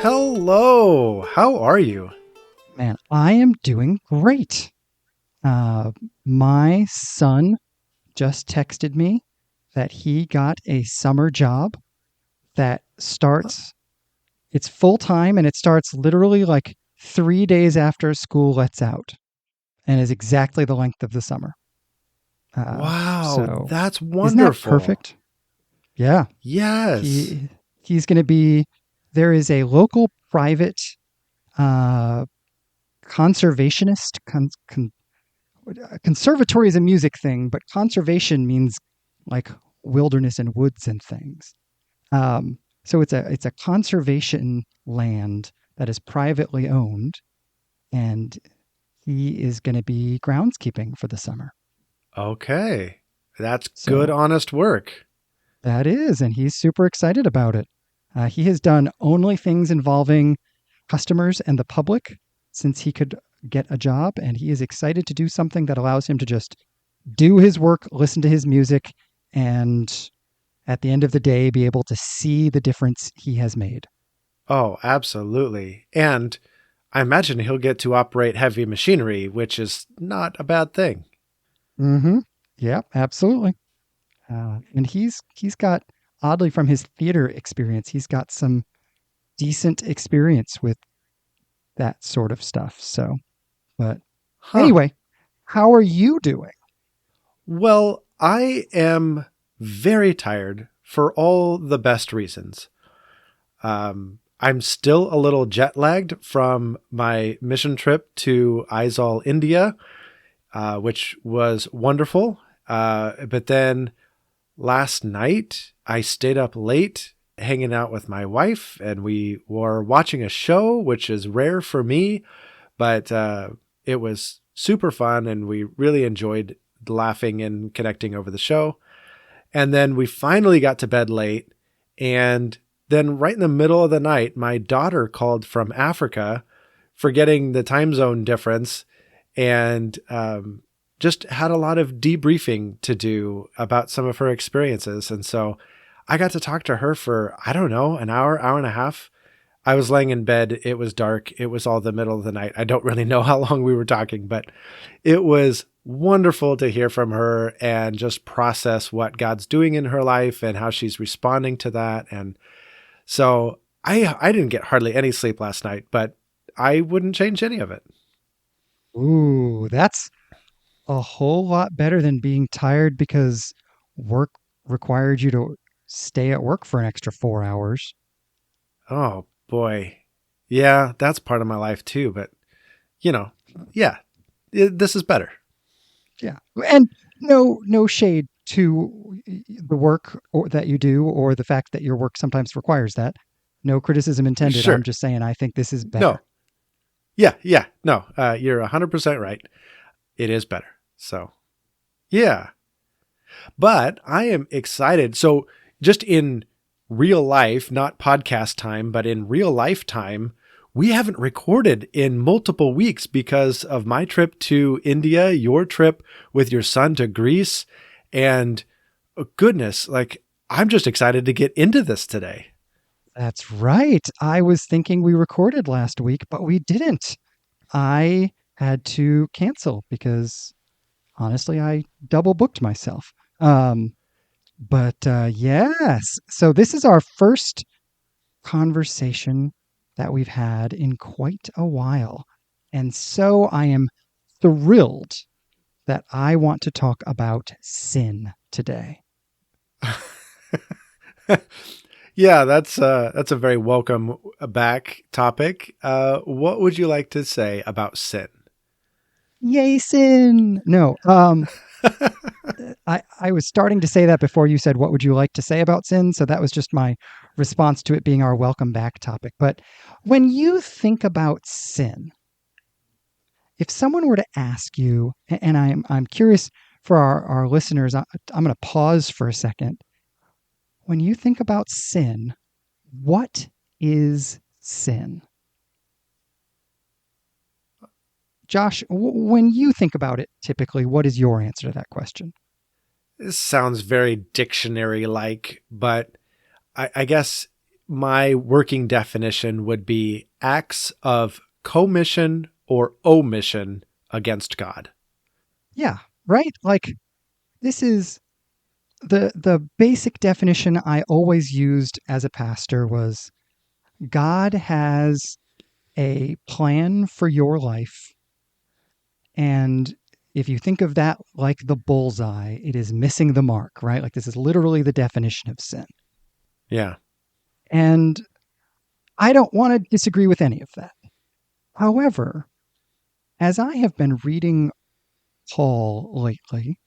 Hello, how are you? Man, I am doing great. My son just texted me that he got a summer job that starts, it's full time and it starts literally like 3 days after school lets out and is exactly the length of the summer. Wow, So that's isn't that wonderful. perfect? Yeah. Yes. He's going to be, there is a local private uh, conservationist, conservatory is a music thing, but conservation means like wilderness and woods and things. So it's a conservation land that is privately owned, and he is going to be groundskeeping for the summer. Okay. That's good, So honest work. that is, and he's super excited about it. He has done only things involving customers and the public since he could get a job, and he is excited to do something that allows him to just do his work, listen to his music, and at the end of the day, be able to see the difference he has made. Oh, absolutely. And I imagine he'll get to operate heavy machinery, which is not a bad thing. Mm-hmm. Yeah, absolutely. And he's got, oddly, from his theater experience, he's got some decent experience with that sort of stuff. So, but Huh. anyway, how are you doing? Well, I am very tired for all the best reasons. I'm still a little jet lagged from my mission trip to Aizawl, India, which was wonderful. But then last night, I stayed up late hanging out with my wife, and we were watching a show, which is rare for me, but it was super fun, and we really enjoyed laughing and connecting over the show. And then we finally got to bed late. And then, right in the middle of the night, my daughter called from Africa, forgetting the time zone difference, and just had a lot of debriefing to do about some of her experiences. And so I got to talk to her for, I don't know, an hour, hour and a half. I was laying in bed. It was dark. It was all the middle of the night. I don't really know how long we were talking, but it was wonderful to hear from her and just process what God's doing in her life and how she's responding to that. And so I didn't get hardly any sleep last night, but I wouldn't change any of it. Ooh, that's a whole lot better than being tired because work required you to stay at work for an extra 4 hours. Oh boy. Yeah, that's part of my life too, but you know, yeah, this is better. Yeah. And no shade to the work that you do or the fact that your work sometimes requires that. No criticism intended. I'm Sure. just saying I think this is better. No. Yeah, yeah. No, you're 100% right. It is better. So, yeah. But I am excited. So, just in real life, not podcast time, but in real life time, we haven't recorded in multiple weeks because of my trip to India, your trip with your son to Greece. And goodness, like, I'm just excited to get into this today. That's right. I was thinking we recorded last week, but we didn't. I had to cancel because honestly, I double booked myself. But yes, so this is our first conversation that we've had in quite a while. And so I am thrilled that I want to talk about sin today. Yeah, that's a very welcome back topic. What would you like to say about sin? Yay, sin! No, I was starting to say that before you said, what would you like to say about sin? So that was just my response to it being our welcome back topic. But when you think about sin, if someone were to ask you, and I'm curious for our listeners, I'm going to pause for a second. When you think about sin, what is sin? Josh, when you think about it, typically, what is your answer to that question? This sounds very dictionary like, but I guess my working definition would be acts of commission or omission against God. Yeah, right? Like this is the basic definition I always used as a pastor was God has a plan for your life, and if you think of that like the bullseye, it is missing the mark, right? Like this is literally the definition of sin. Yeah. And I don't want to disagree with any of that. However, as I have been reading Paul lately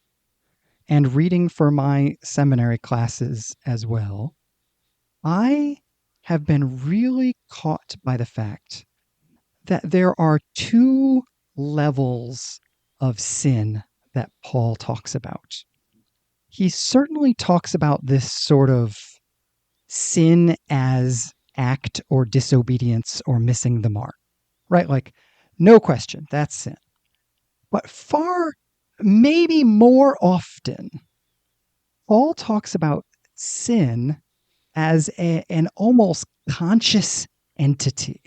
and reading for my seminary classes as well, I have been really caught by the fact that there are two levels of sin that Paul talks about. He certainly talks about this sort of sin as act or disobedience or missing the mark, right? Like, no question, that's sin. But maybe more often, Paul talks about sin as an almost conscious entity.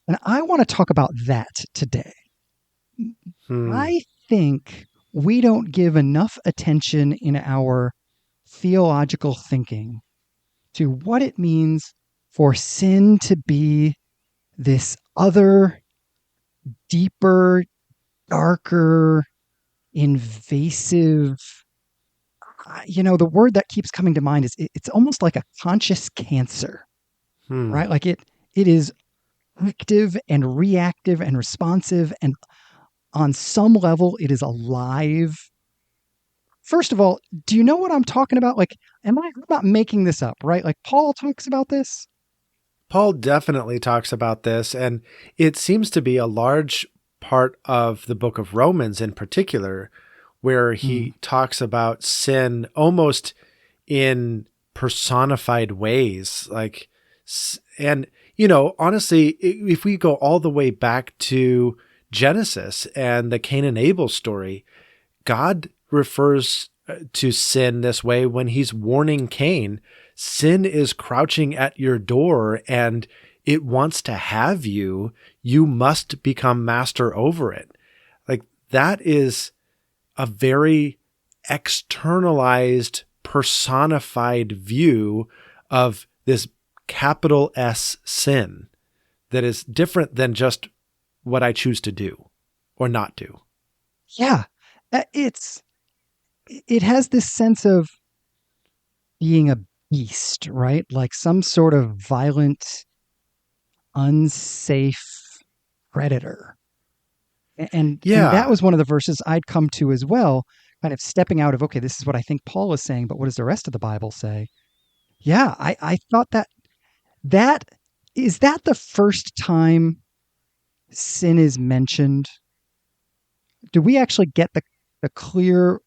And I want to talk about that today. Hmm. I think we don't give enough attention in our theological thinking to what it means for sin to be this other, deeper, darker, invasive. The word that keeps coming to mind is it's almost like a conscious cancer, Hmm. right? Like it is active and reactive and responsive, and on some level, it is alive. First of all, do you know what I'm talking about? Like, I'm not making this up, right? Like, Paul talks about this. Paul definitely talks about this, and it seems to be a large part of the book of Romans in particular, where Mm, he talks about sin almost in personified ways. And, honestly, if we go all the way back to Genesis and the Cain and Abel story, God refers to sin this way when he's warning Cain. Sin is crouching at your door and it wants to have you. You must become master over it. Like that is a very externalized, personified view of this capital S sin that is different than just what I choose to do or not do. yeah, it has this sense of being a beast, right? Like some sort of violent, unsafe predator. And that Yeah. was one of the verses I'd come to as well, kind of stepping out of, okay, this is what I think Paul is saying, but what does the rest of the Bible say? Yeah, I thought that is that the first time sin is mentioned? Do we actually get the clear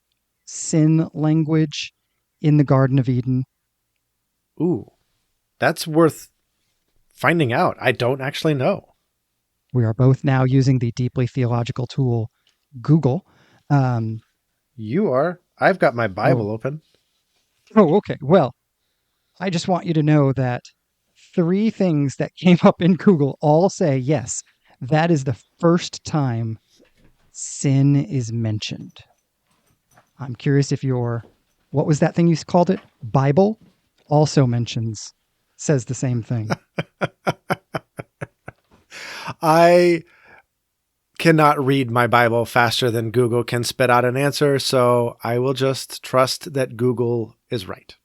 sin language in the Garden of Eden? Ooh, that's worth finding out. I don't actually know. We are both now using the deeply theological tool Google. Um, You are. I've got my oh, Bible open. okay. Well, I just want you to know that three things that came up in Google all say yes, that is the first time sin is mentioned. I'm curious if what was that thing you called it? Bible also says the same thing. I cannot read my Bible faster than Google can spit out an answer, so I will just trust that Google is right.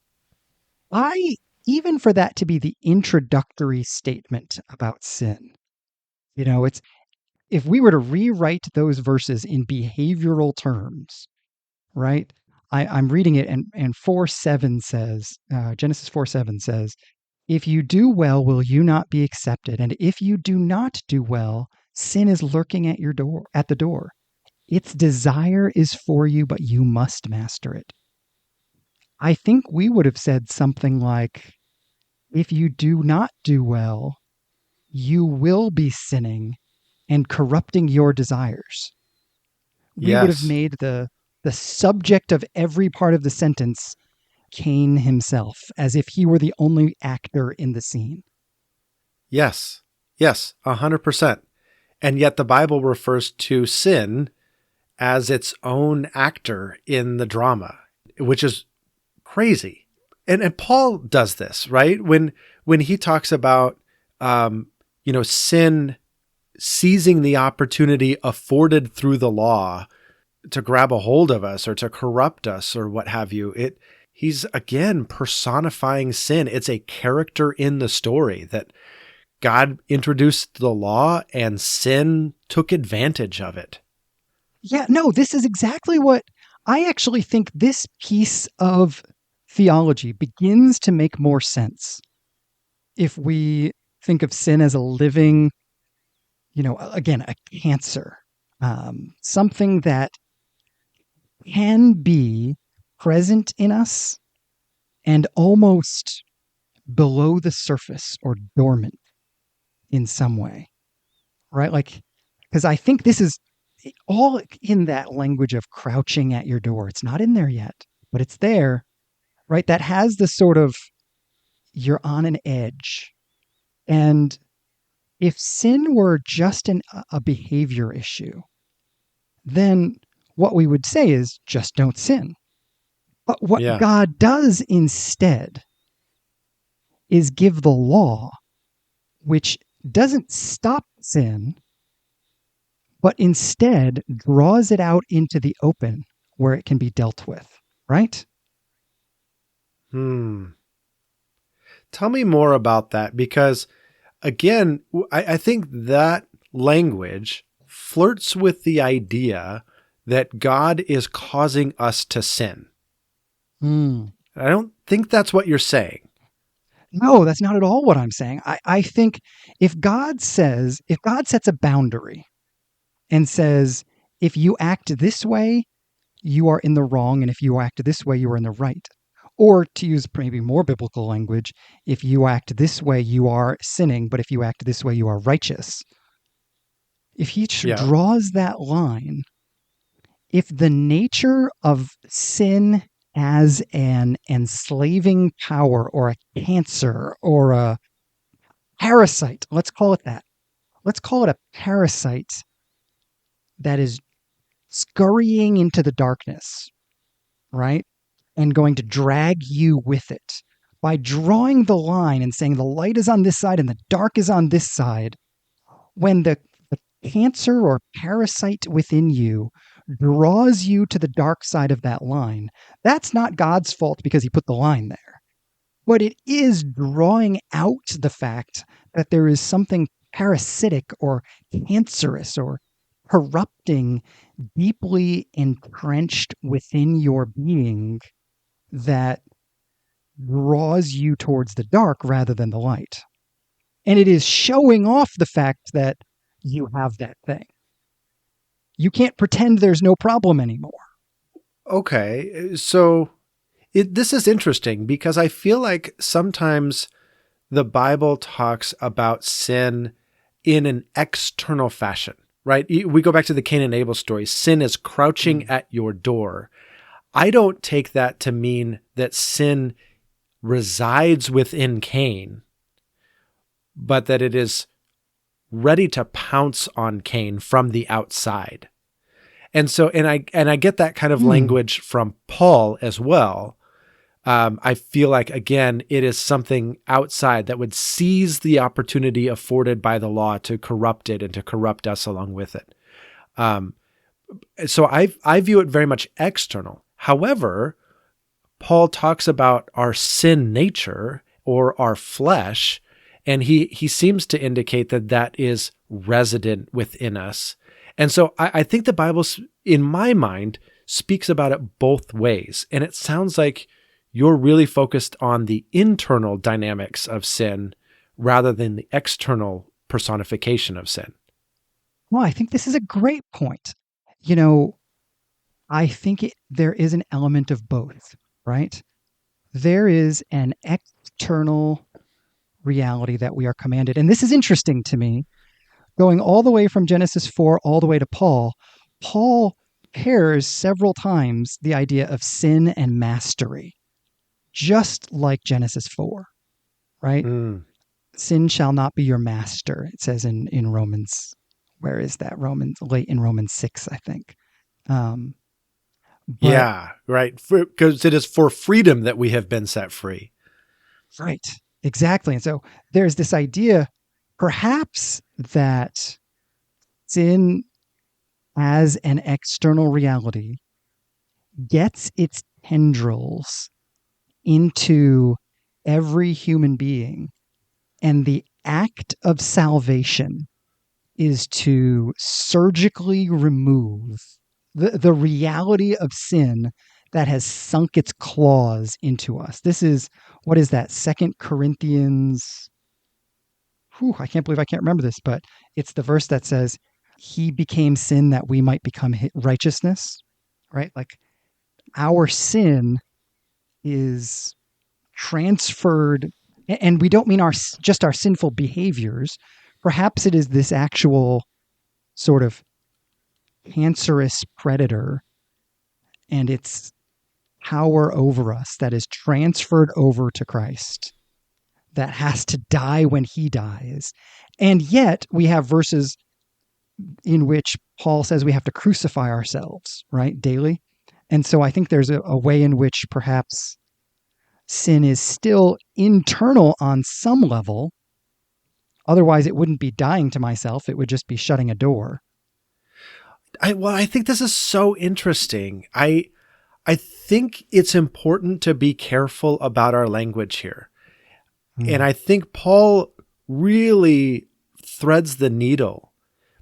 I, even for that to be the introductory statement about sin, it's, if we were to rewrite those verses in behavioral terms, right? I'm reading it, and 4:7 says, Genesis 4:7 says, if you do well, will you not be accepted? And if you do not do well, sin is lurking at the door. Its desire is for you, but you must master it. I think we would have said something like, if you do not do well, you will be sinning and corrupting your desires. We would have Yes. made the subject of every part of the sentence, Cain himself, as if he were the only actor in the scene. Yes. Yes, 100%. And yet the Bible refers to sin as its own actor in the drama, which is crazy. And Paul does this, right? When he talks about sin seizing the opportunity afforded through the law to grab a hold of us or to corrupt us or what have you, he's again personifying sin. It's a character in the story that God introduced the law and sin took advantage of it. Yeah, no, this is exactly what I actually think this piece of theology begins to make more sense if we think of sin as a living, again, a cancer, something that can be present in us and almost below the surface or dormant in some way, right? Like, because I think this is all in that language of crouching at your door. It's not in there yet, but it's there, right? That has the sort of, you're on an edge. And if sin were just a behavior issue, then what we would say is just don't sin. But what Yeah. God does instead is give the law, which doesn't stop sin, but instead draws it out into the open where it can be dealt with, right? Tell me more about that because, again, I think that language flirts with the idea that God is causing us to sin. I don't think that's what you're saying. No, that's not at all what I'm saying. I think if God sets a boundary and says, if you act this way, you are in the wrong, and if you act this way, you are in the right. Or to use maybe more biblical language, if you act this way, you are sinning, but if you act this way, you are righteous. If he Yeah. draws that line, if the nature of sin as an enslaving power or a cancer or a parasite, let's call it that. Let's call it a parasite that is scurrying into the darkness, right? And going to drag you with it. By drawing the line and saying the light is on this side and the dark is on this side, when the cancer or parasite within you draws you to the dark side of that line, that's not God's fault because he put the line there. But it is drawing out the fact that there is something parasitic or cancerous or corrupting deeply entrenched within your being that draws you towards the dark rather than the light. And it is showing off the fact that you have that thing. You can't pretend there's no problem anymore. Okay. So this is interesting because I feel like sometimes the Bible talks about sin in an external fashion, right? We go back to the Cain and Abel story. Sin is crouching at your door. I don't take that to mean that sin resides within Cain, but that it is ready to pounce on Cain from the outside. And so, and I get that kind of language from Paul as well. I feel like, again, it is something outside that would seize the opportunity afforded by the law to corrupt it and to corrupt us along with it. So I view it very much external. However, Paul talks about our sin nature or our flesh, and he seems to indicate that that is resident within us. And so I think the Bible, in my mind, speaks about it both ways. And it sounds like you're really focused on the internal dynamics of sin rather than the external personification of sin. Well, I think this is a great point. I think there is an element of both, right? There is an external reality that we are commanded. And this is interesting to me. Going all the way from Genesis 4 all the way to Paul pairs several times the idea of sin and mastery, just like Genesis 4, right? Mm. Sin shall not be your master, it says in Romans. Where is that? Late in Romans 6, I think. Um, but Yeah, right. Because it is for freedom that we have been set free. right, exactly. And so there's this idea, perhaps, that sin as an external reality gets its tendrils into every human being. And the act of salvation is to surgically remove the reality of sin that has sunk its claws into us. This is, what is that? Second Corinthians. I can't believe I can't remember this, but it's the verse that says, he became sin that we might become righteousness, right? Like our sin is transferred, and we don't mean just our sinful behaviors. Perhaps it is this actual sort of cancerous predator and its power over us that is transferred over to Christ, that has to die when he dies. And yet we have verses in which Paul says we have to crucify ourselves, right, daily. And so I think there's a way in which perhaps sin is still internal on some level. Otherwise, it wouldn't be dying to myself. It would just be shutting a door. I think this is so interesting. I think it's important to be careful about our language here. And I think Paul really threads the needle.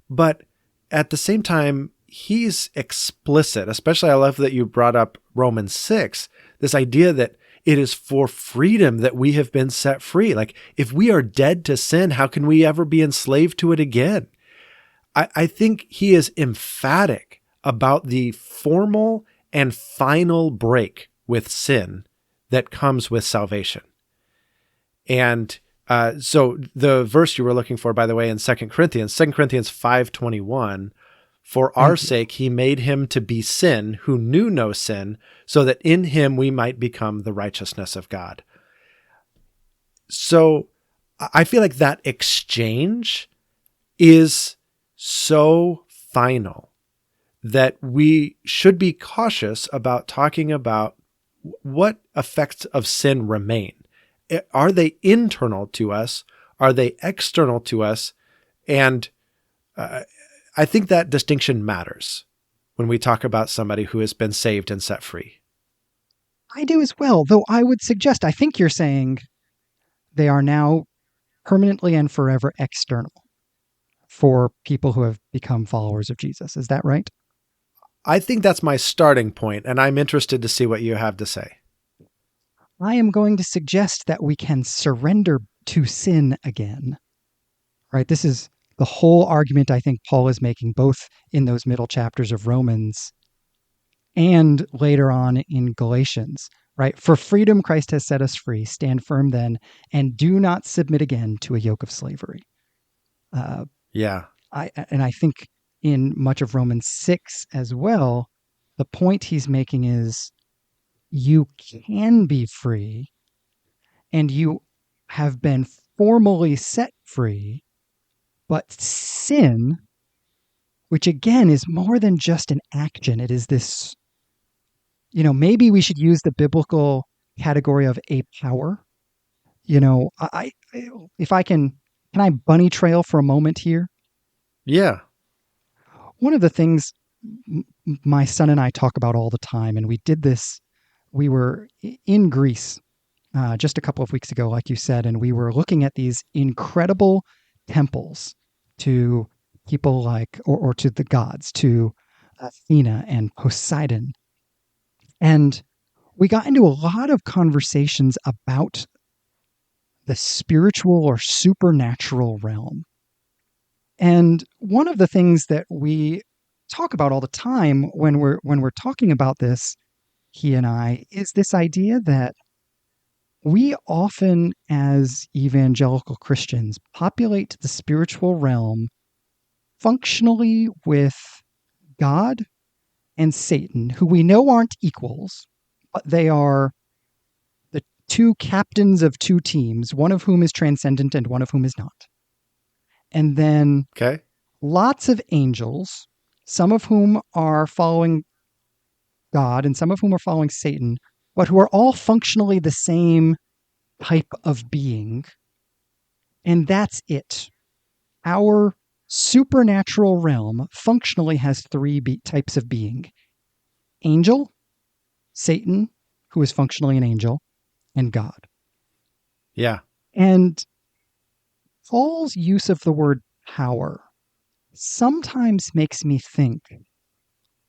But at the same time, he's explicit, especially I love that you brought up Romans 6, this idea that it is for freedom that we have been set free. Like, if we are dead to sin, how can we ever be enslaved to it again? I think he is emphatic about the formal and final break with sin that comes with salvation. And so the verse you were looking for, by the way, in 2 Corinthians 5:21, for our sake he made him to be sin who knew no sin, so that in him we might become the righteousness of God. So I feel like that exchange is so final that we should be cautious about talking about what effects of sin remain. Are they internal to us? Are they external to us? And I think that distinction matters when we talk about somebody who has been saved and set free. I do as well, though I would suggest, I think you're saying they are now permanently and forever external for people who have become followers of Jesus. Is that right? I think that's my starting point, and I'm interested to see what you have to say. I am going to suggest that we can surrender to sin again. Right? This is the whole argument I think Paul is making, both in those middle chapters of Romans and later on in Galatians. Right? For freedom Christ has set us free. Stand firm then, and do not submit again to a yoke of slavery. I think in much of Romans 6 as well, the point he's making is you can be free and you have been formally set free, but sin, which again is more than just an action, it is this, maybe we should use the biblical category of a power. If I can I bunny trail for a moment here? Yeah. One of the things my son and I talk about all the time, and we did this, we were in Greece just a couple of weeks ago, like you said, and we were looking at these incredible temples to people like, or to the gods, to Athena and Poseidon. And we got into a lot of conversations about the spiritual or supernatural realm. And one of the things that we talk about all the time when we're talking about this, he and I, is this idea that we often, as evangelical Christians, populate the spiritual realm functionally with God and Satan, who we know aren't equals, but they are the two captains of two teams, one of whom is transcendent and one of whom is not. And then Okay. lots of angels, some of whom are following God and some of whom are following Satan, but who are all functionally the same type of being. And that's it. Our supernatural realm functionally has three types of being: angel, Satan, who is functionally an angel, and God. Yeah. And Paul's use of the word power sometimes makes me think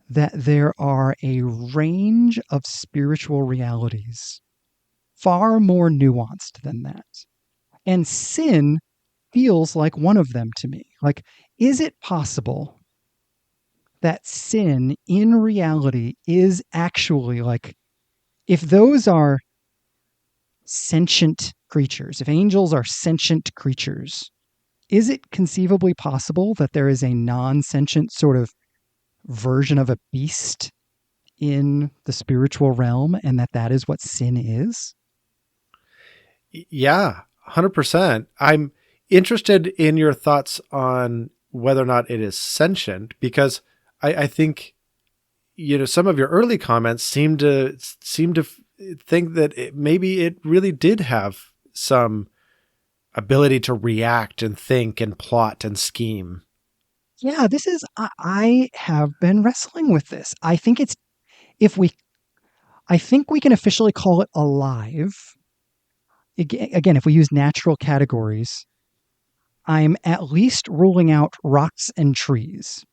that there are a range of spiritual realities far more nuanced than that. And sin feels like one of them to me. Like, is it possible that sin in reality is actually like, if those are sentient creatures, if angels are sentient creatures, is it conceivably possible that there is a non sentient sort of version of a beast in the spiritual realm and that is what sin is? Yeah, 100%. I'm interested in your thoughts on whether or not it is sentient, because I think, some of your early comments seem to think that maybe it really did have some ability to react and think and plot and scheme. Yeah, I have been wrestling with this. If we, I think we can officially call it alive. Again, if we use natural categories, I'm at least ruling out rocks and trees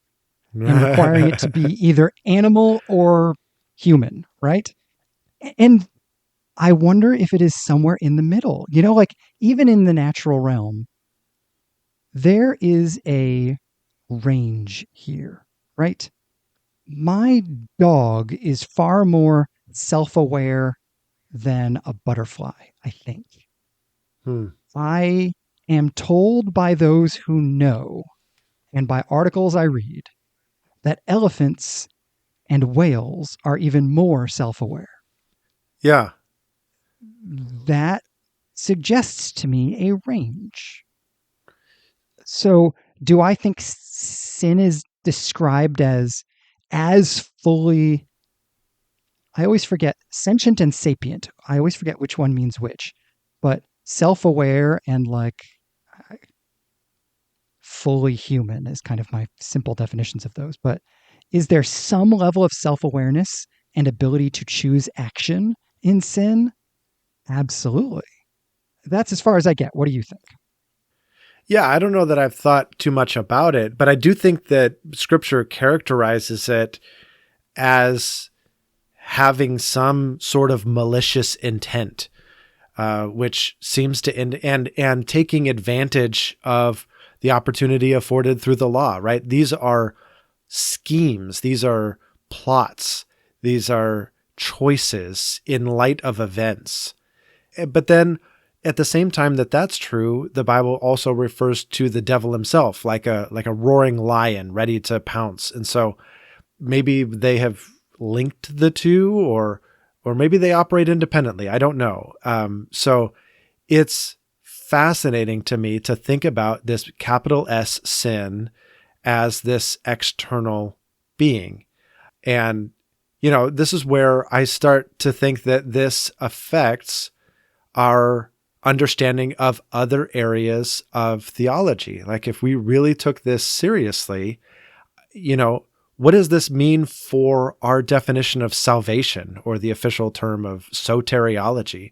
and requiring it to be either animal or human, right? And I wonder if it is somewhere in the middle. Like, even in the natural realm, there is a range here, right? My dog is far more self aware than a butterfly, I think. Hmm. I am told by those who know and by articles I read that elephants and whales are even more self aware. Yeah. That suggests to me a range. So, do I think sin is described as fully? I always forget sentient and sapient. I always forget which one means which, but self-aware and like fully human is kind of my simple definitions of those. But is there some level of self-awareness and ability to choose action in sin? Absolutely. That's as far as I get. What do you think? Yeah, I don't know that I've thought too much about it, but I do think that scripture characterizes it as having some sort of malicious intent, which seems to and taking advantage of the opportunity afforded through the law, right? These are schemes, these are plots, these are choices in light of events. But then at the same time that that's true, the Bible also refers to the devil himself like a roaring lion ready to pounce. And so maybe they have linked the two, or maybe they operate independently. I don't know. So it's fascinating to me to think about this capital S sin as this external being. And, this is where I start to think that this affects our understanding of other areas of theology. Like, if we really took this seriously, what does this mean for our definition of salvation, or the official term of soteriology?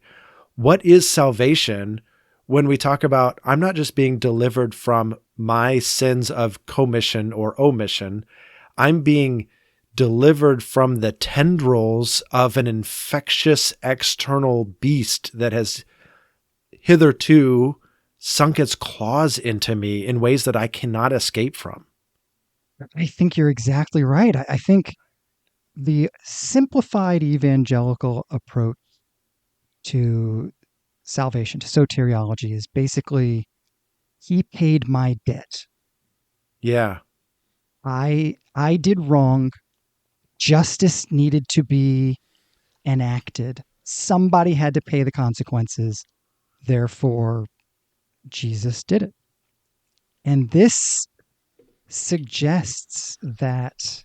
What is salvation when we talk about, I'm not just being delivered from my sins of commission or omission, I'm being delivered from the tendrils of an infectious external beast that has hitherto sunk its claws into me in ways that I cannot escape from. I think you're exactly right. I think the simplified evangelical approach to salvation, to soteriology, is basically he paid my debt. Yeah. I did wrong. Justice needed to be enacted. Somebody had to pay the consequences. Therefore, Jesus did it. And this suggests that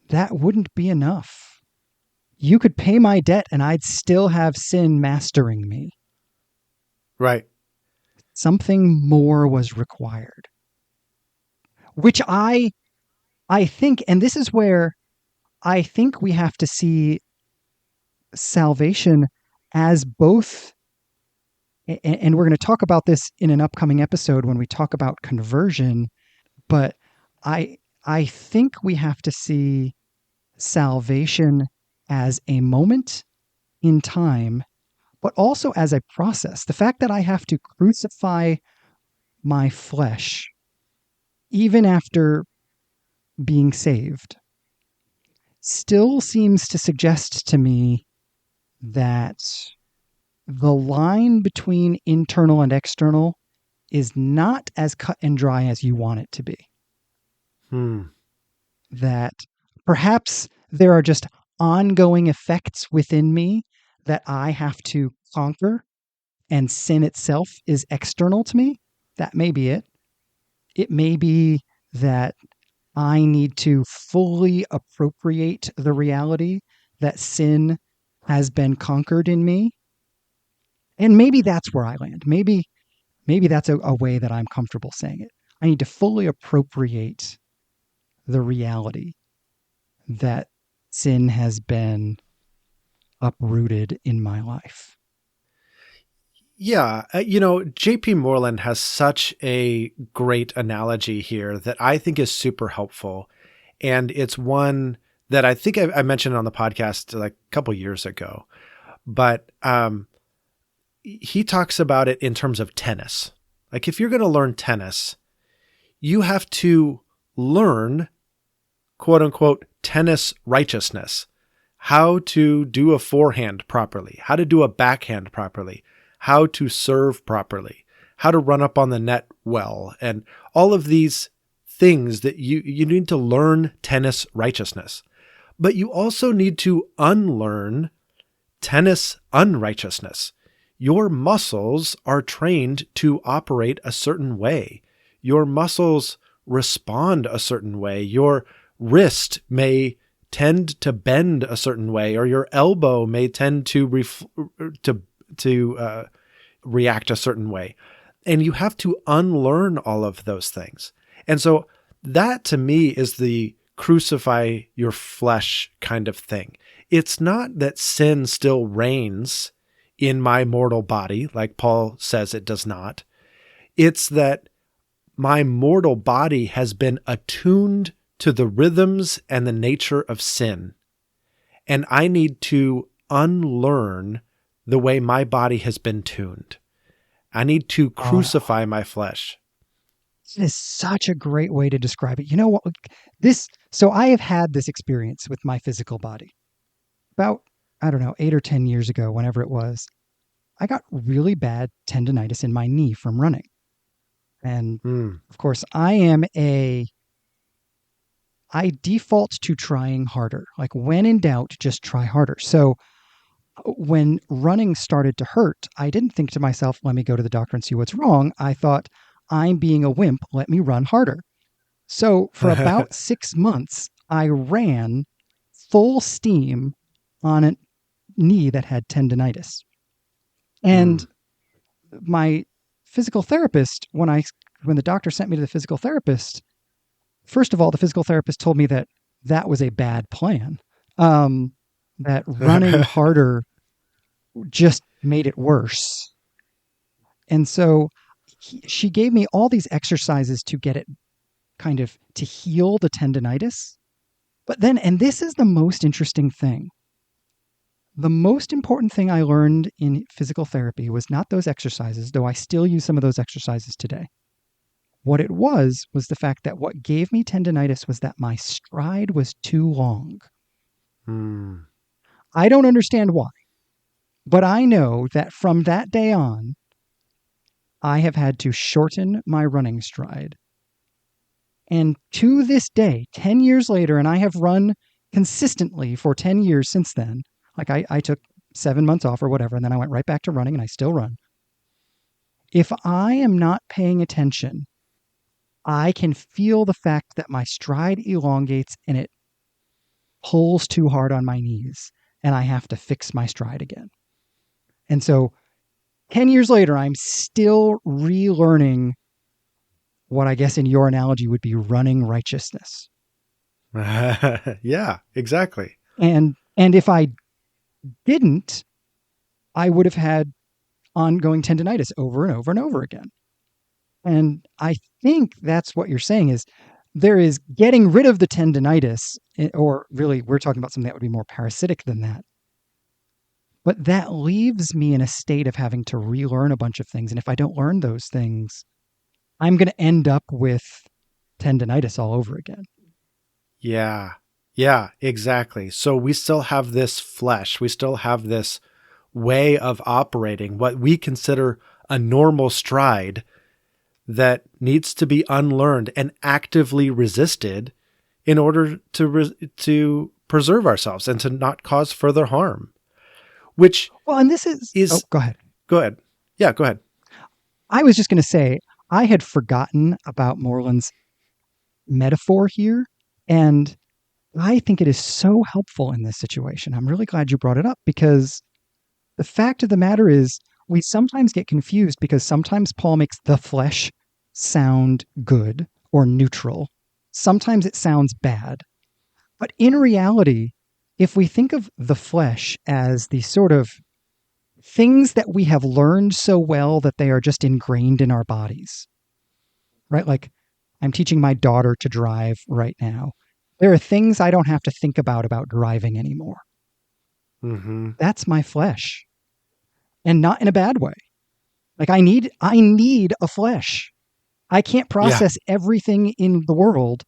that wouldn't be enough. You could pay my debt and I'd still have sin mastering me. Right. Something more was required. Which I think, and this is where I think we have to see salvation as both, and we're going to talk about this in an upcoming episode when we talk about conversion, but I think we have to see salvation as a moment in time, but also as a process. The fact that I have to crucify my flesh even after being saved still seems to suggest to me that the line between internal and external is not as cut and dry as you want it to be. That perhaps there are just ongoing effects within me that I have to conquer, and sin itself is external to me. That may be it. It may be that I need to fully appropriate the reality that sin has been conquered in me. And maybe that's where I land. Maybe that's a way that I'm comfortable saying it. I need to fully appropriate the reality that sin has been uprooted in my life. Yeah. J.P. Moreland has such a great analogy here that I think is super helpful. And it's one that I think I mentioned on the podcast like a couple years ago. But he talks about it in terms of tennis. Like if you're going to learn tennis, you have to learn, quote unquote, tennis righteousness, how to do a forehand properly, how to do a backhand properly, how to serve properly, how to run up on the net well, and all of these things that you need to learn tennis righteousness. But you also need to unlearn tennis unrighteousness. Your muscles are trained to operate a certain way. Your muscles respond a certain way. Your wrist may tend to bend a certain way, or your elbow may tend to react a certain way. And you have to unlearn all of those things. And so that to me is the crucify your flesh kind of thing. It's not that sin still reigns in my mortal body, like Paul says it does not. It's that my mortal body has been attuned to the rhythms and the nature of sin. And I need to unlearn the way my body has been tuned. I need to crucify my flesh. It is such a great way to describe it. You know what? So I have had this experience with my physical body. About, 8 or 10 years ago, whenever it was, I got really bad tendonitis in my knee from running. And of course, I default to trying harder. Like when in doubt, just try harder. So when running started to hurt, I didn't think to myself, let me go to the doctor and see what's wrong. I thought, I'm being a wimp. Let me run harder. So for about 6 months, I ran full steam on a knee that had tendonitis. And my physical therapist, when the doctor sent me to the physical therapist, first of all, the physical therapist told me that was a bad plan. That running harder just made it worse. And so she gave me all these exercises to get it kind of to heal the tendonitis. But then, and this is the most interesting thing, the most important thing I learned in physical therapy was not those exercises, though I still use some of those exercises today. What it was the fact that what gave me tendonitis was that my stride was too long. I don't understand why, but I know that from that day on, I have had to shorten my running stride. And to this day, 10 years later, and I have run consistently for 10 years since then, like I took 7 months off or whatever, and then I went right back to running and I still run. If I am not paying attention, I can feel the fact that my stride elongates and it pulls too hard on my knees, and I have to fix my stride again. And so 10 years later, I'm still relearning what I guess in your analogy would be running righteousness. Yeah, exactly. And if I didn't, I would have had ongoing tendinitis over and over and over again. And I think that's what you're saying is there is getting rid of the tendinitis, or really we're talking about something that would be more parasitic than that. But that leaves me in a state of having to relearn a bunch of things. And if I don't learn those things, I'm going to end up with tendinitis all over again. Yeah. Yeah, exactly. So we still have this flesh. We still have this way of operating, what we consider a normal stride that needs to be unlearned and actively resisted in order to preserve ourselves and to not cause further harm. Which and this is go ahead. Go ahead. Yeah, go ahead. I was just going to say, I had forgotten about Moreland's metaphor here, and I think it is so helpful in this situation. I'm really glad you brought it up, because the fact of the matter is we sometimes get confused because sometimes Paul makes the flesh sound good or neutral. Sometimes it sounds bad. But in reality, if we think of the flesh as the sort of things that we have learned so well that they are just ingrained in our bodies, right? Like I'm teaching my daughter to drive right now. There are things I don't have to think about driving anymore. Mm-hmm. That's my flesh. And not in a bad way. Like I need a flesh. I can't process everything in the world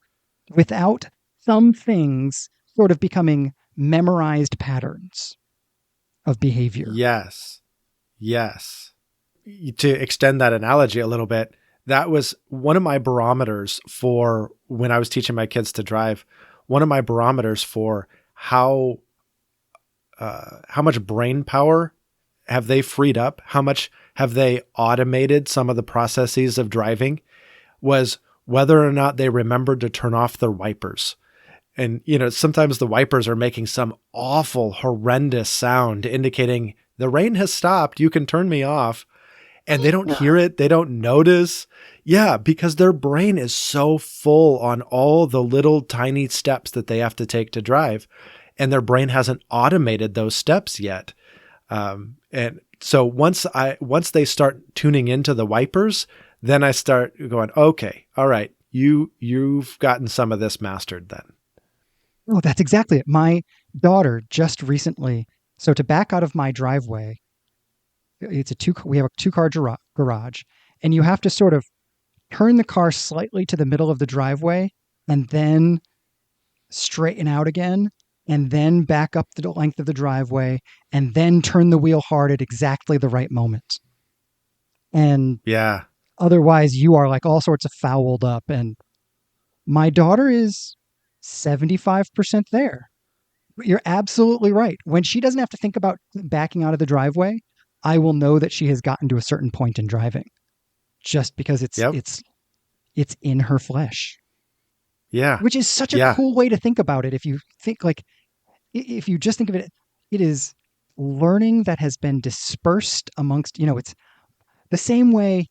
without some things sort of becoming memorized patterns of behavior. Yes. Yes. To extend that analogy a little bit, that was one of my barometers for when I was teaching my kids to drive. One of my barometers for how much brain power have they freed up? How much have they automated some of the processes of driving? Was whether or not they remembered to turn off their wipers. And, sometimes the wipers are making some awful, horrendous sound indicating the rain has stopped. You can turn me off. And they don't hear it. They don't notice. Yeah, because their brain is so full on all the little tiny steps that they have to take to drive. And their brain hasn't automated those steps yet. And so once they start tuning into the wipers, then I start going, okay, all right, you've gotten some of this mastered then. Oh, that's exactly it. My daughter just recently, so to back out of my driveway, we have a 2-car garage, and you have to sort of turn the car slightly to the middle of the driveway and then straighten out again, and then back up the length of the driveway, and then turn the wheel hard at exactly the right moment. And yeah, otherwise you are like all sorts of fouled up. And my daughter is 75% there. You're absolutely right. When she doesn't have to think about backing out of the driveway, I will know that she has gotten to a certain point in driving, just because it's in her flesh. Yeah. Which is such a cool way to think about it. If you just think of it, it is learning that has been dispersed amongst, it's the same way.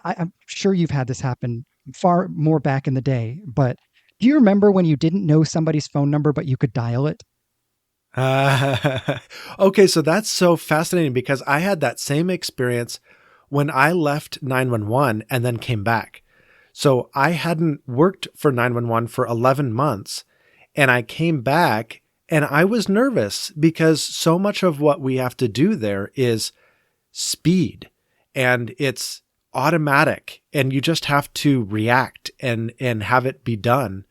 I'm sure you've had this happen far more back in the day, but do you remember when you didn't know somebody's phone number, but you could dial it? Okay, so that's so fascinating because I had that same experience when I left 911 and then came back. So I hadn't worked for 911 for 11 months, and I came back and I was nervous because so much of what we have to do there is speed, and it's automatic, and you just have to react and have it be done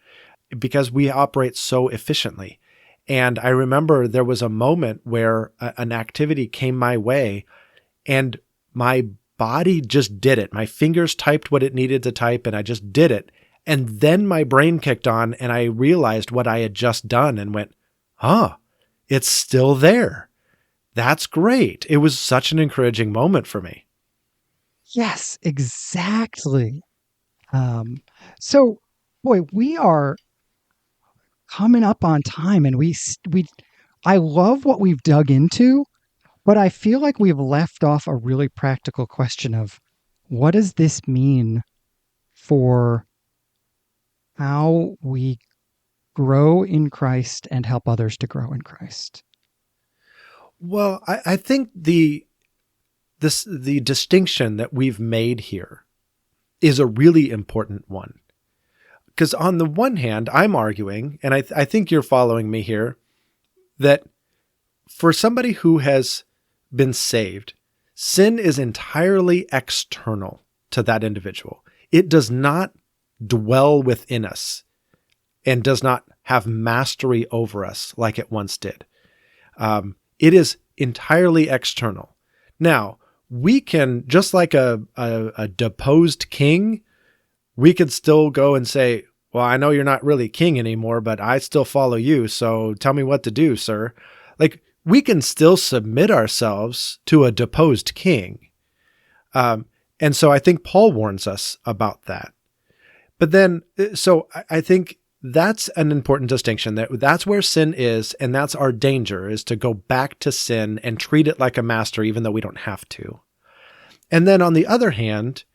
because we operate so efficiently. And I remember there was a moment where an activity came my way and my body just did it. My fingers typed what it needed to type and I just did it. And then my brain kicked on and I realized what I had just done and went, it's still there. That's great. It was such an encouraging moment for me. Yes, exactly. So, boy, we are coming up on time, and I love what we've dug into, but I feel like we've left off a really practical question of what does this mean for how we grow in Christ and help others to grow in Christ? Well, I think the distinction that we've made here is a really important one. Because on the one hand, I'm arguing, and I think you're following me here, that for somebody who has been saved, sin is entirely external to that individual. It does not dwell within us and does not have mastery over us like it once did. It is entirely external. Now, we can, just like a deposed king, we could still go and say, well, I know you're not really king anymore, but I still follow you. So tell me what to do, sir. Like, we can still submit ourselves to a deposed king. And so I think Paul warns us about that. But then, so I think that's an important distinction, that's where sin is. And that's our danger, is to go back to sin and treat it like a master, even though we don't have to. And then on the other hand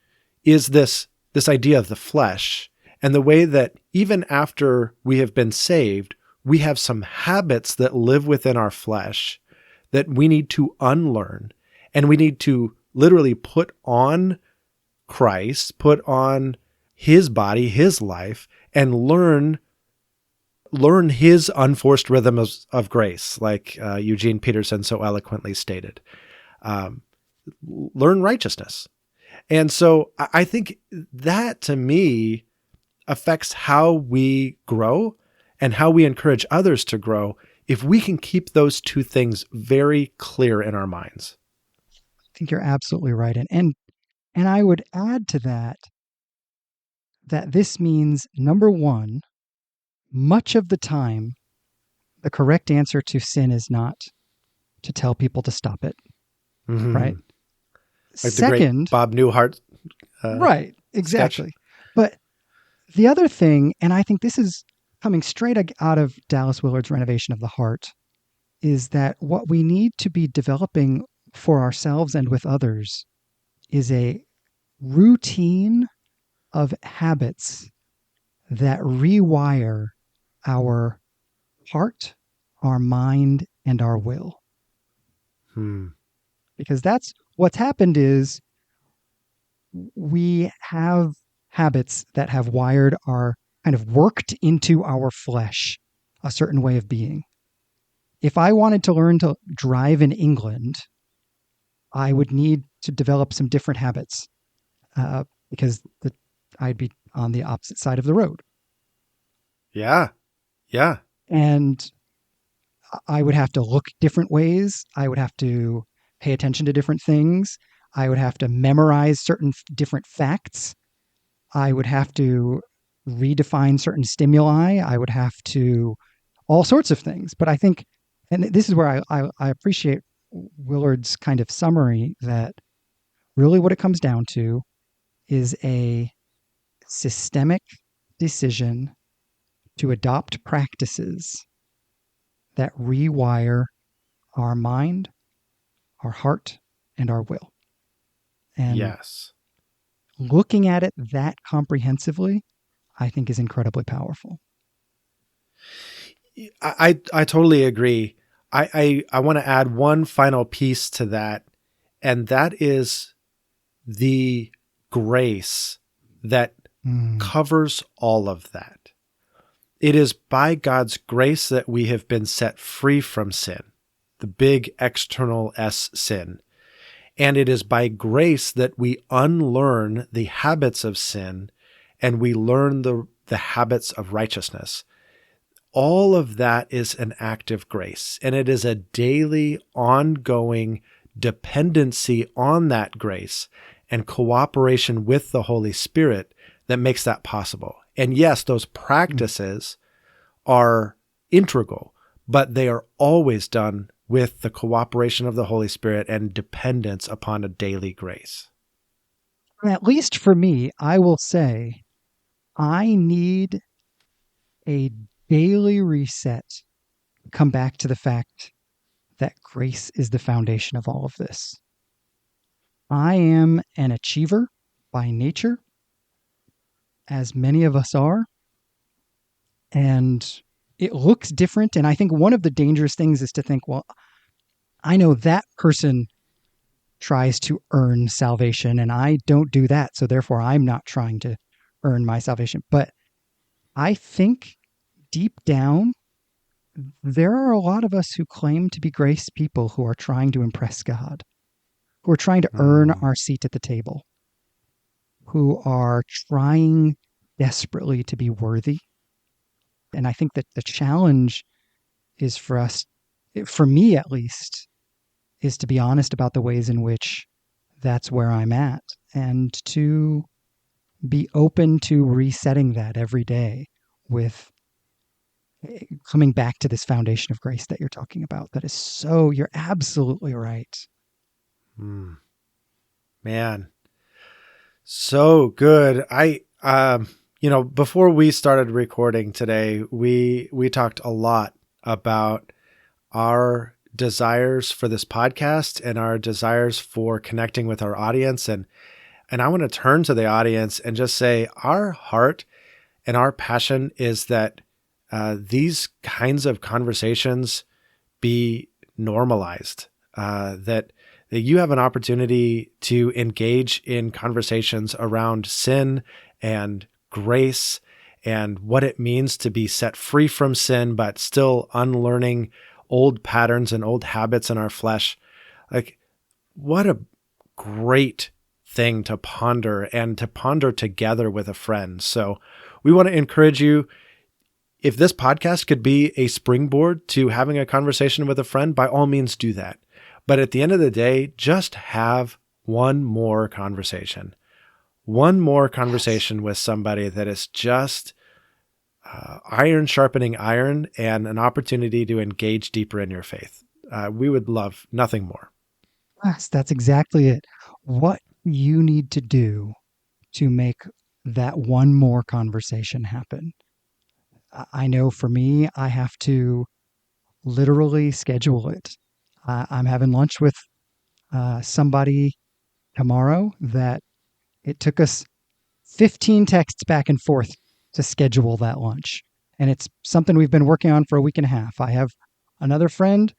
is this idea of the flesh and the way that even after we have been saved, we have some habits that live within our flesh that we need to unlearn. And we need to literally put on Christ, put on his body, his life, and learn his unforced rhythm of grace, like Eugene Peterson so eloquently stated. Learn righteousness. And so I think that, to me, affects how we grow and how we encourage others to grow if we can keep those two things very clear in our minds. I think you're absolutely right. And I would add to that this means, number one, much of the time, the correct answer to sin is not to tell people to stop it, right? Like Second, the great Bob Newhart. Right, exactly. Sketch. But the other thing, and I think this is coming straight out of Dallas Willard's Renovation of the Heart, is that what we need to be developing for ourselves and with others is a routine of habits that rewire our heart, our mind, and our will. Because that's what's happened is we have habits that have wired our kind of worked into our flesh a certain way of being. If I wanted to learn to drive in England, I would need to develop some different habits because I'd be on the opposite side of the road. Yeah. Yeah. And I would have to look different ways. I would have to pay attention to different things. I would have to memorize certain different facts. I would have to redefine certain stimuli. I would have to all sorts of things. But I think, and this is where I appreciate Willard's kind of summary, that really what it comes down to is a systemic decision to adopt practices that rewire our mind, our heart, and our will. And yes, looking at it that comprehensively, I think, is incredibly powerful. I totally agree. I want to add one final piece to that, and that is the grace that covers all of that. It is by God's grace that we have been set free from sin, the big external S sin. And it is by grace that we unlearn the habits of sin and we learn the habits of righteousness. All of that is an act of grace, and it is a daily, ongoing dependency on that grace and cooperation with the Holy Spirit that makes that possible. And yes, those practices are integral, but they are always done with the cooperation of the Holy Spirit and dependence upon a daily grace. At least for me, I will say I need a daily reset. Come back to the fact that grace is the foundation of all of this. I am an achiever by nature, as many of us are, and it looks different. And I think one of the dangerous things is to think, well, I know that person tries to earn salvation and I don't do that. So therefore, I'm not trying to earn my salvation. But I think deep down, there are a lot of us who claim to be grace people who are trying to impress God, who are trying to earn our seat at the table, who are trying desperately to be worthy. And I think that the challenge is for us, for me at least, is to be honest about the ways in which that's where I'm at and to be open to resetting that every day with coming back to this foundation of grace that you're talking about. That is so, you're absolutely right. Man, so good. Before we started recording today, we talked a lot about our desires for this podcast and our desires for connecting with our audience. And I want to turn to the audience and just say our heart and our passion is that these kinds of conversations be normalized, that you have an opportunity to engage in conversations around sin and grace and what it means to be set free from sin, but still unlearning old patterns and old habits in our flesh. Like, what a great thing to ponder and to ponder together with a friend. So we want to encourage you, if this podcast could be a springboard to having a conversation with a friend, by all means do that. But at the end of the day, just have one more conversation. One more conversation with somebody that is just iron sharpening iron and an opportunity to engage deeper in your faith. We would love nothing more. Yes, that's exactly it. What you need to do to make that one more conversation happen. I know for me, I have to literally schedule it. I'm having lunch with somebody tomorrow that it took us 15 texts back and forth to schedule that lunch. And it's something we've been working on for a week and a half. I have another friend.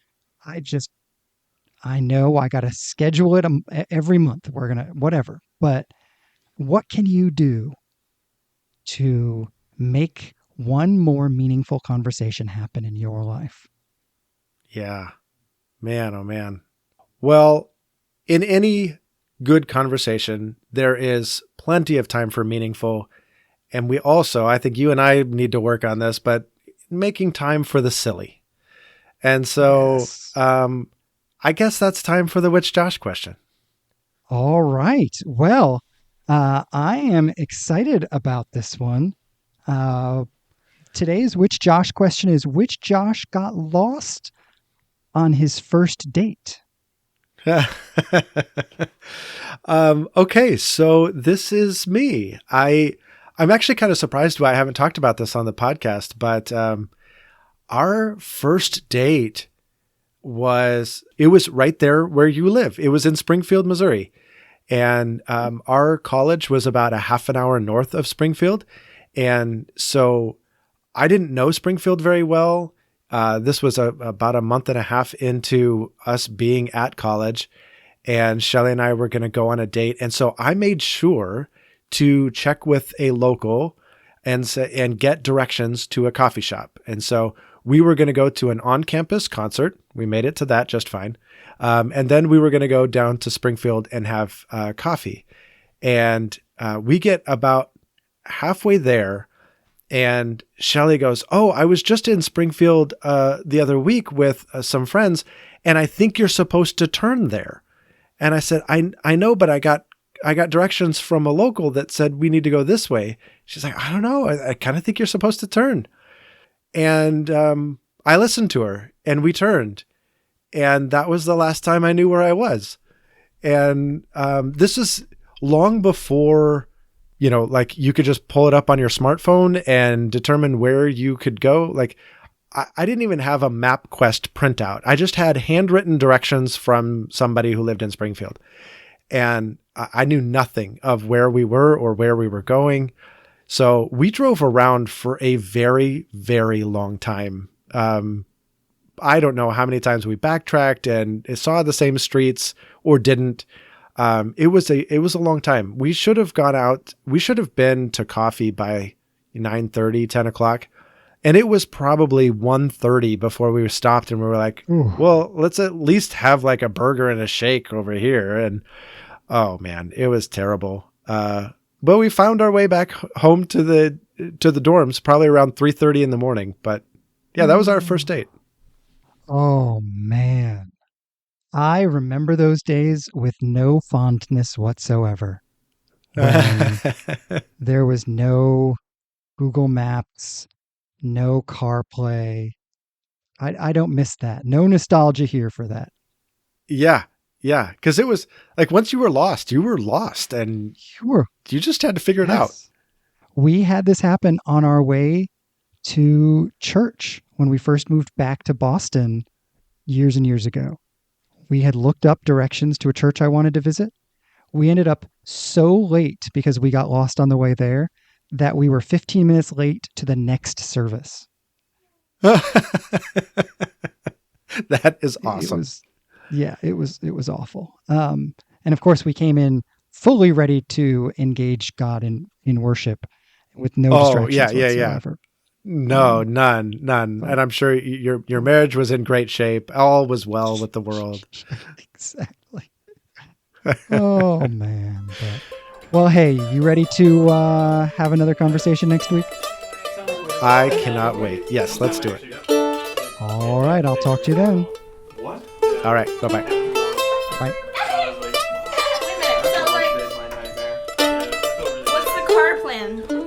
I know I got to schedule it every month. We're going to, whatever. But what can you do to make one more meaningful conversation happen in your life? Yeah. Man, oh man. Well, in any good conversation, there is plenty of time for meaningful. And we also, I think you and I need to work on this, but making time for the silly. And so Yes. I guess that's time for the Which Josh question. All right. Well, I am excited about this one. Today's Which Josh question is, which Josh got lost on his first date? Okay, so this is me. I'm actually kind of surprised why I haven't talked about this on the podcast, but our first date was right there where you live. It was in Springfield, Missouri. And our college was about a half an hour north of Springfield. And so I didn't know Springfield very well. This was about a month and a half into us being at college. And Shelly and I were going to go on a date. And so I made sure to check with a local and get directions to a coffee shop. And so we were going to go to an on-campus concert. We made it to that just fine. And then we were going to go down to Springfield and have coffee. And we get about halfway there, and Shelly goes, "Oh, I was just in Springfield the other week with some friends, and I think you're supposed to turn there." And I said, I know, but I got I got directions from a local that said we need to go this way. She's like, I don't know. I kind of think you're supposed to turn. And I listened to her and we turned. And that was the last time I knew where I was. And this is long before, like you could just pull it up on your smartphone and determine where you could go. Like I didn't even have a MapQuest printout. I just had handwritten directions from somebody who lived in Springfield. And I knew nothing of where we were or where we were going. So we drove around for a very, very long time. I don't know how many times we backtracked and saw the same streets or didn't. It was a long time. We should have gone out. We should have been to coffee by 9:30, 10 o'clock. And it was probably 1:30 before we stopped and we were like, Ooh. well, let's at least have like a burger and a shake over here. And oh man, it was terrible. But we found our way back home to the dorms probably around 3:30 in the morning. But yeah, that was our first date. Oh man. I remember those days with no fondness whatsoever. When there was no Google Maps, no CarPlay. I don't miss that. No nostalgia here for that. Yeah. Yeah. Because it was like once you were lost and you just had to figure it out. We had this happen on our way to church when we first moved back to Boston years and years ago. We had looked up directions to a church I wanted to visit. We ended up so late because we got lost on the way there that we were 15 minutes late to the next service. That is awesome. It was awful. And of course we came in fully ready to engage God in worship with no distractions whatsoever. No, none. And I'm sure your marriage was in great shape. All was well with the world. Exactly. Oh man. Well, hey, you ready to have another conversation next week? I cannot wait. Yes, let's do it. All right, I'll talk to you then. What? All right, bye-bye. Bye. Wait a minute, so like, what's the car plan?